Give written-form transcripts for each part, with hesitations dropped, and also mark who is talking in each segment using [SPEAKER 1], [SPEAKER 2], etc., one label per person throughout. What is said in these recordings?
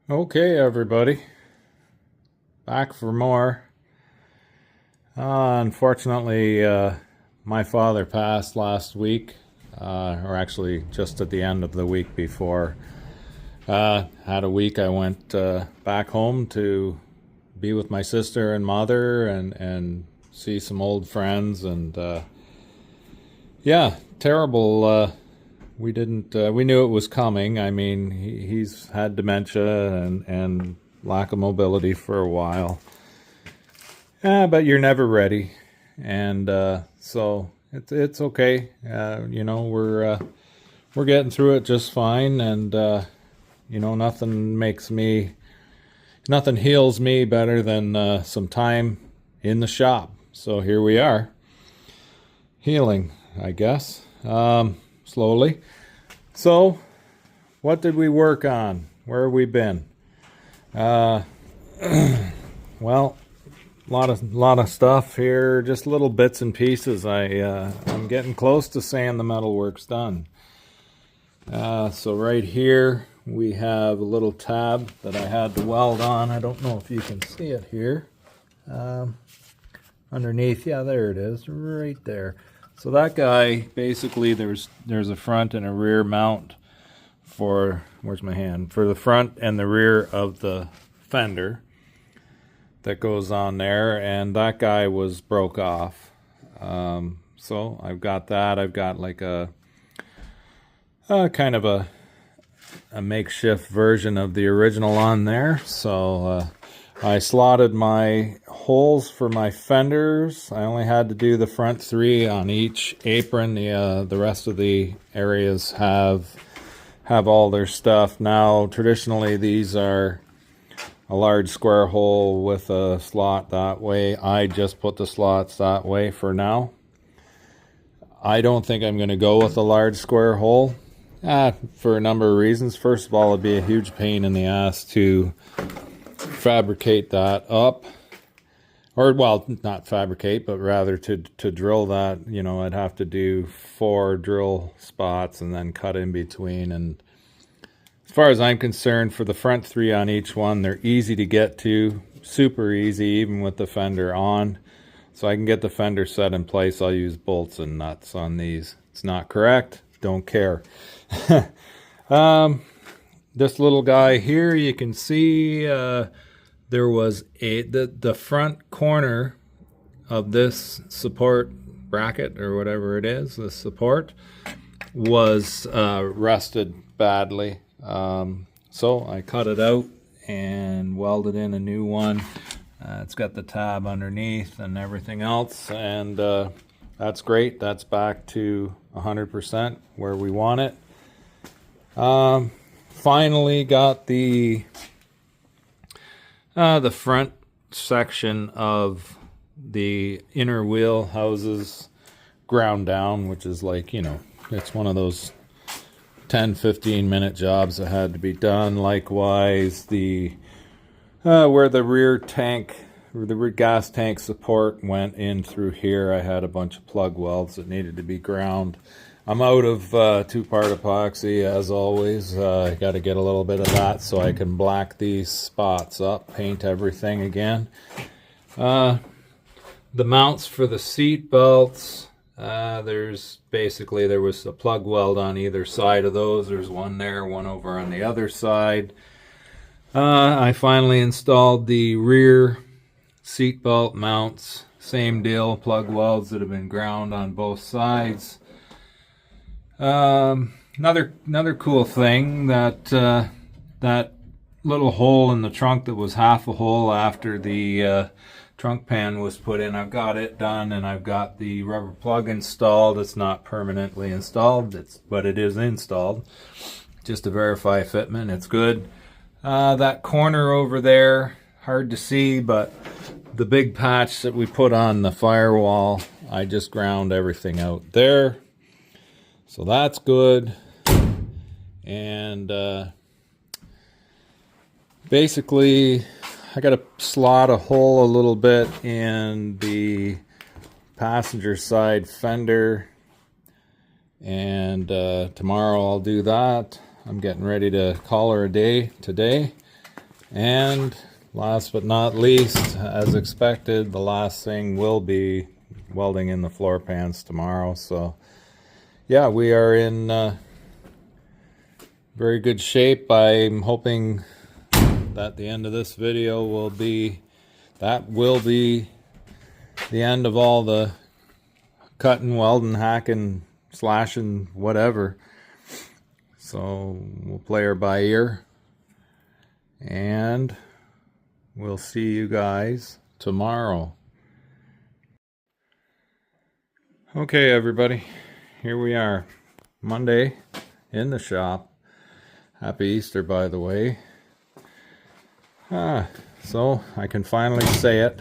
[SPEAKER 1] Okay, everybody, back for more. Unfortunately, my father passed last week, or actually just at the end of the week before. Had a week. I went back home to be with my sister and mother and see some old friends. And yeah, terrible. We didn't. We knew it was coming. I mean, he's had dementia and lack of mobility for a while. But you're never ready, and so it's okay. We're getting through it just fine, and nothing heals me better than some time in the shop. So here we are, healing, I guess, slowly. So, what did we work on? Where have we been? Uh, well, lot of stuff here, just little bits and pieces. I'm getting close to saying the metalwork's done. So right here we have a little tab that I had to weld on. I don't know if you can see it here. Underneath, yeah, there it is, right there. So that guy, basically, there's a front and a rear mount for, where's my hand, for the front and the rear of the fender that goes on there, and that guy was broke off. So I've got that. I've got like a kind of a makeshift version of the original on there. So I slotted my holes for my fenders. I only had to do the front three on each apron. The rest of the areas have all their stuff. Now, traditionally, these are a large square hole with a slot that way. I just put the slots that way for now. I don't think I'm going to go with a large square hole for a number of reasons. First of all, it'd be a huge pain in the ass to fabricate that up, or well, not fabricate, but rather to drill that. I'd have to do 4 drill spots and then cut in between. And as far as I'm concerned, for the front 3 on each one, they're easy to get to, super easy, even with the fender on. So I can get the fender set in place. I'll use bolts and nuts on these. It's not correct, don't care. This little guy here, you can see there was the front corner of this support bracket, or whatever it is, the support, was rusted badly. So I cut it out and welded in a new one. It's got the tab underneath and everything else, and that's great. That's back to 100% where we want it. Finally got the front section of the inner wheel houses ground down, which is like, it's one of those 10-15 minute jobs that had to be done. Likewise, the where the rear gas tank support went in through here, I had a bunch of plug welds that needed to be ground. I'm out of 2-part epoxy, as always. I got to get a little bit of that so I can black these spots up, paint everything again. The mounts for the seat belts, there was a plug weld on either side of those. There's one there, one over on the other side. I finally installed the rear seat belt mounts. Same deal, plug welds that have been ground on both sides. Another cool thing, that little hole in the trunk that was half a hole after the trunk pan was put in, I've got it done, and I've got the rubber plug installed. It's not permanently installed, but it is installed just to verify fitment. It's good. That corner over there, hard to see, but the big patch that we put on the firewall, I just ground everything out there. So that's good. And basically, I got to slot a hole a little bit in the passenger side fender, and tomorrow I'll do that. I'm getting ready to call her a day today. And last but not least, as expected, the last thing will be welding in the floor pans tomorrow. So yeah, we are in very good shape. I'm hoping that the end of this video will be the end of all the cutting, welding, hacking, slashing, whatever. So we'll play her by ear, and we'll see you guys tomorrow. Okay, everybody, here we are, Monday in the shop. Happy Easter, by the way. So I can finally say it.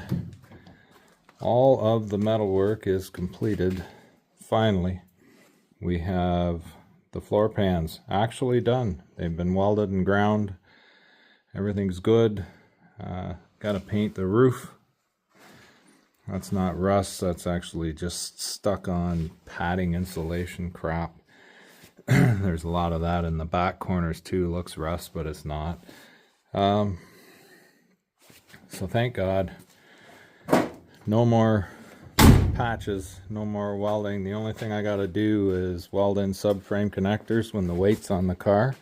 [SPEAKER 1] All of the metalwork is completed. Finally, we have the floor pans actually done. They've been welded and ground. Everything's good. Got to paint the roof. That's not rust. That's actually just stuck on padding insulation crap. There's a lot of that in the back corners too. Looks rust, but it's not. So thank God. No more patches, no more welding. The only thing I got to do is weld in subframe connectors when the weight's on the car.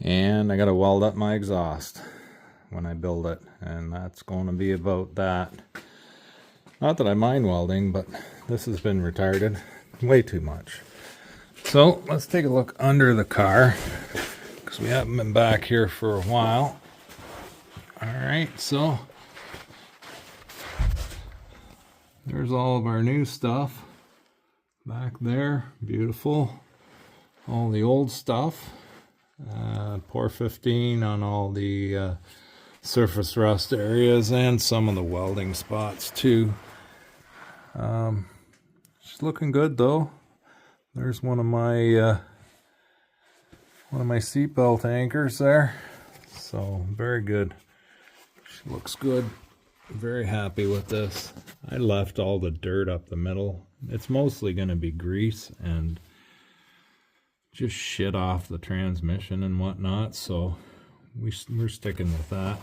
[SPEAKER 1] And I got to weld up my exhaust when I build it. And that's going to be about that. Not that I mind welding, but this has been retarded way too much. So let's take a look under the car, because we haven't been back here for a while. Alright, so there's all of our new stuff back there. Beautiful. All the old stuff. Pour 15 on all the surface rust areas and some of the welding spots too. It's looking good though. There's one of my seatbelt anchors there. So very good. She looks good. Very happy with this. I left all the dirt up the middle. It's mostly going to be grease and just shit off the transmission and whatnot, so we're sticking with that.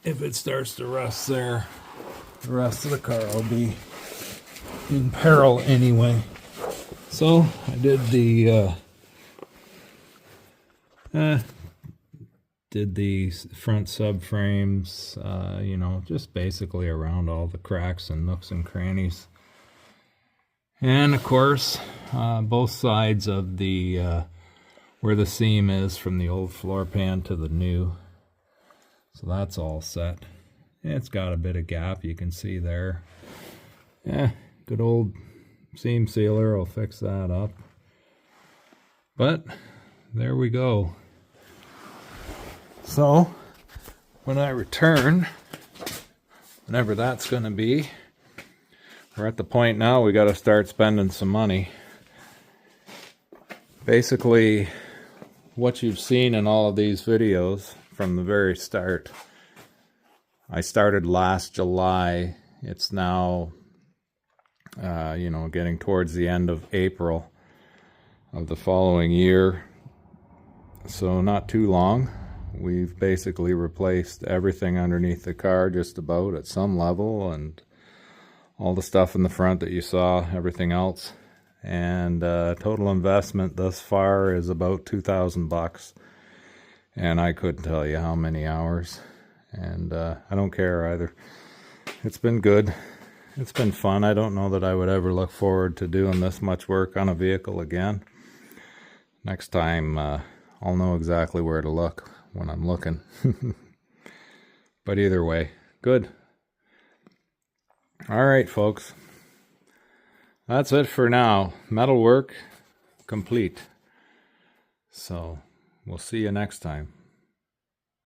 [SPEAKER 1] If it starts to rust there, the rest of the car will be in peril anyway. So I did the front subframes, you know, just basically around all the cracks and nooks and crannies. And of course, both sides of the where the seam is from the old floor pan to the new. So that's all set. It's got a bit of gap, you can see there. Yeah, good old seam sealer will fix that up. But there we go. So when I return, whenever that's going to be, we're at the point now we got to start spending some money. Basically, what you've seen in all of these videos from the very start, I started last July. It's now, you know, getting towards the end of April of the following year. So not too long. We've basically replaced everything underneath the car just about at some level, and all the stuff in the front that you saw, everything else. And total investment thus far is about $2,000. And I couldn't tell you how many hours. And I don't care either. It's been good. It's been fun. I don't know that I would ever look forward to doing this much work on a vehicle again. Next time, I'll know exactly where to look when I'm looking. But either way, good. All right, folks. That's it for now. Metal work complete. So we'll see you next time.